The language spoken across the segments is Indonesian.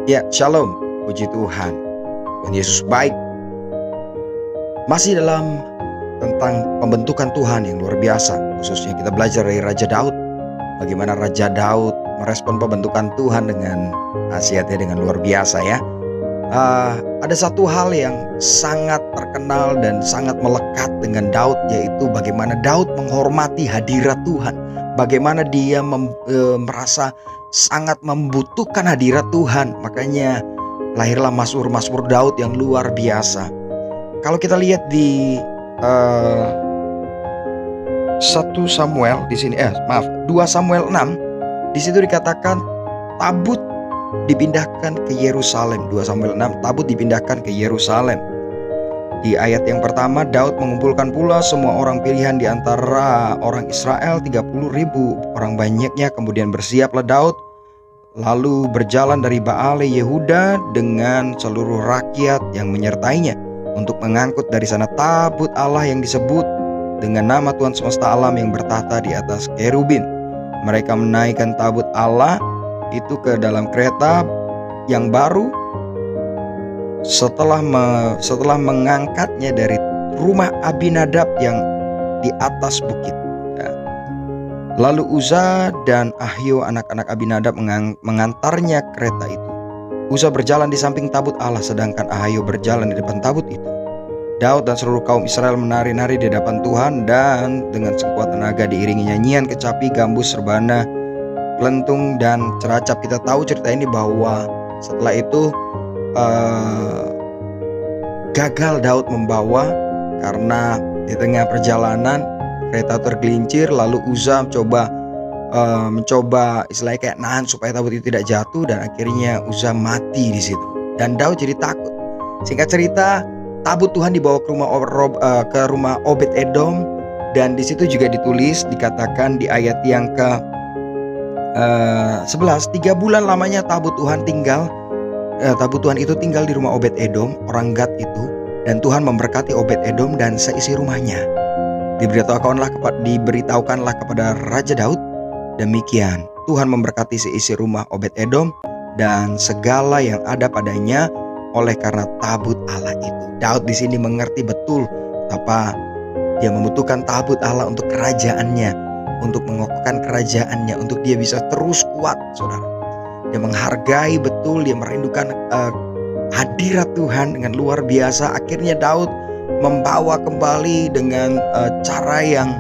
Ya, shalom, puji Tuhan. Tuhan Yesus baik. Masih dalam tentang pembentukan Tuhan yang luar biasa. Khususnya kita belajar dari Raja Daud. Bagaimana Raja Daud merespon pembentukan Tuhan dengan nasihatnya dengan luar biasa ya. Ada satu hal yang sangat terkenal dan sangat melekat dengan Daud, yaitu bagaimana Daud menghormati hadirat Tuhan. Bagaimana dia merasa sangat membutuhkan hadirat Tuhan. Makanya lahirlah Mazmur-Mazmur Daud yang luar biasa. Kalau kita lihat di 2 Samuel 6, di situ dikatakan tabut dipindahkan ke Yerusalem. 2 Samuel 6, tabut dipindahkan ke Yerusalem. Di ayat yang pertama, Daud mengumpulkan pula semua orang pilihan di antara orang Israel 30.000 orang banyaknya. Kemudian bersiaplah Daud lalu berjalan dari Baale Yehuda dengan seluruh rakyat yang menyertainya untuk mengangkut dari sana tabut Allah yang disebut dengan nama Tuhan semesta alam yang bertahta di atas kerubin. Mereka menaikkan tabut Allah itu ke dalam kereta yang baru setelah mengangkatnya dari rumah Abinadab yang di atas bukit. Lalu Uza dan Ahio anak-anak Abinadab mengantarnya kereta itu. Uza berjalan di samping tabut Allah, sedangkan Ahio berjalan di depan tabut itu. Daud dan seluruh kaum Israel menari-nari di hadapan Tuhan, dan dengan sekuat tenaga diiringi nyanyian, kecapi, gambus, rebana, kelentung, dan ceracap. Kita tahu cerita ini bahwa setelah itu gagal Daud membawa karena di tengah perjalanan kereta tergelincir. Lalu Uza mencoba istilahnya kayak nahan supaya tabut itu tidak jatuh, dan akhirnya Uza mati di situ. Dan Daud jadi takut. Singkat cerita, tabut Tuhan dibawa ke rumah Obed Edom, dan di situ juga dikatakan di ayat yang ke 11, 3 bulan lamanya tabut Tuhan itu tinggal di rumah Obed Edom, orang Gad itu, dan Tuhan memberkati Obed Edom dan seisi rumahnya. Diberitahukanlah kepada Raja Daud, demikian Tuhan memberkati seisi rumah Obed Edom dan segala yang ada padanya oleh karena tabut Allah itu. Daud di sini mengerti betul apa dia membutuhkan tabut Allah untuk kerajaannya, untuk mengokohkan kerajaannya, untuk dia bisa terus kuat, saudara. Dia menghargai betul, dia merindukan hadirat Tuhan dengan luar biasa. Akhirnya Daud membawa kembali dengan cara yang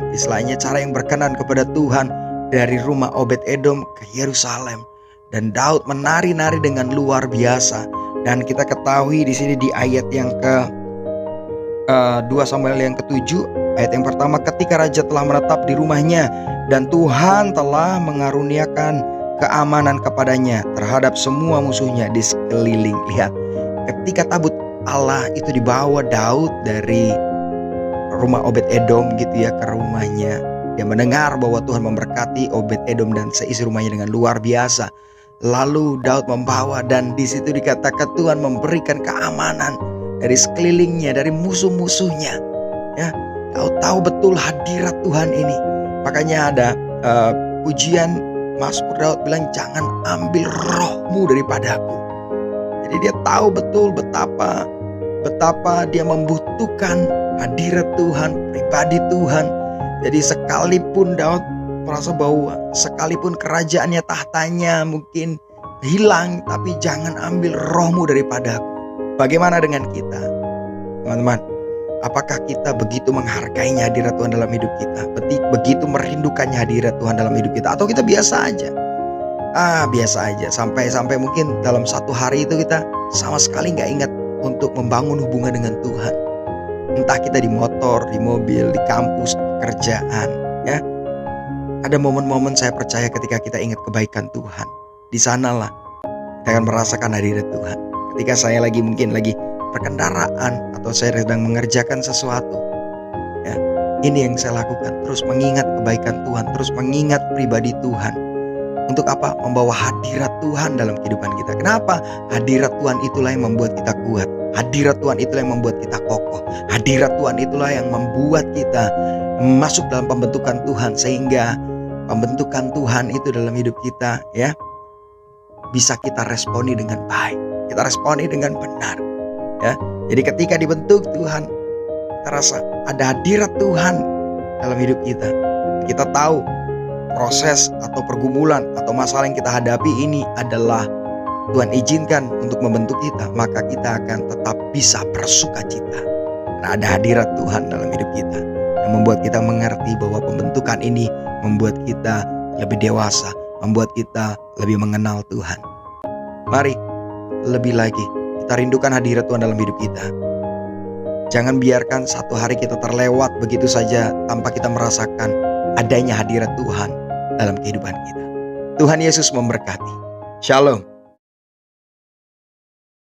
berkenan kepada Tuhan dari rumah Obed Edom ke Yerusalem. Dan Daud menari-nari dengan luar biasa. Dan kita ketahui di sini di ayat yang ke 2 Samuel yang ke-7, ayat yang pertama, ketika raja telah menetap di rumahnya dan Tuhan telah mengaruniakan keamanan kepadanya terhadap semua musuhnya di sekeliling. Lihat, ketika tabut Allah itu dibawa Daud dari rumah Obed Edom gitu ya ke rumahnya, dia mendengar bahwa Tuhan memberkati Obed Edom dan seisi rumahnya dengan luar biasa. Lalu Daud membawa, dan di situ dikatakan Tuhan memberikan keamanan dari sekelilingnya, dari musuh-musuhnya. Ya, Daud tahu betul hadirat Tuhan ini. Makanya ada pujian Mazmur Daud bilang, jangan ambil rohmu daripadaku. Jadi dia tahu betul betapa dia membutuhkan hadirat Tuhan, pribadi Tuhan. Jadi sekalipun Daud merasa bahwa sekalipun kerajaannya, tahtanya mungkin hilang, tapi jangan ambil rohmu daripadaku. Bagaimana dengan kita, teman-teman? Apakah kita begitu menghargainya hadirat Tuhan dalam hidup kita? Begitu merindukannya hadirat Tuhan dalam hidup kita? Atau kita biasa aja? Biasa aja. Sampai mungkin dalam satu hari itu kita sama sekali gak ingat untuk membangun hubungan dengan Tuhan. Entah kita di motor, di mobil, di kampus, di pekerjaan, ya. Ada momen-momen saya percaya ketika kita ingat kebaikan Tuhan. Di sanalah kita akan merasakan hadirat Tuhan. Ketika saya mungkin lagi perkendaraan atau saya sedang mengerjakan sesuatu, ya, ini yang saya lakukan, terus mengingat kebaikan Tuhan, terus mengingat pribadi Tuhan. Untuk apa? Membawa hadirat Tuhan dalam kehidupan kita. Kenapa? Hadirat Tuhan itulah yang membuat kita kuat. Hadirat Tuhan itulah yang membuat kita kokoh. Hadirat Tuhan itulah yang membuat kita masuk dalam pembentukan Tuhan, sehingga pembentukan Tuhan itu dalam hidup kita, ya, bisa kita responi dengan baik, kita responi dengan benar. Ya, jadi ketika dibentuk Tuhan, kita rasa ada hadirat Tuhan dalam hidup kita. Kita tahu proses atau pergumulan atau masalah yang kita hadapi ini adalah Tuhan izinkan untuk membentuk kita, maka kita akan tetap bisa bersukacita. Karena ada hadirat Tuhan dalam hidup kita yang membuat kita mengerti bahwa pembentukan ini membuat kita lebih dewasa, membuat kita lebih mengenal Tuhan. Mari lebih lagi kita rindukan hadirat Tuhan dalam hidup kita. Jangan biarkan satu hari kita terlewat begitu saja tanpa kita merasakan adanya hadirat Tuhan dalam kehidupan kita. Tuhan Yesus memberkati. Shalom.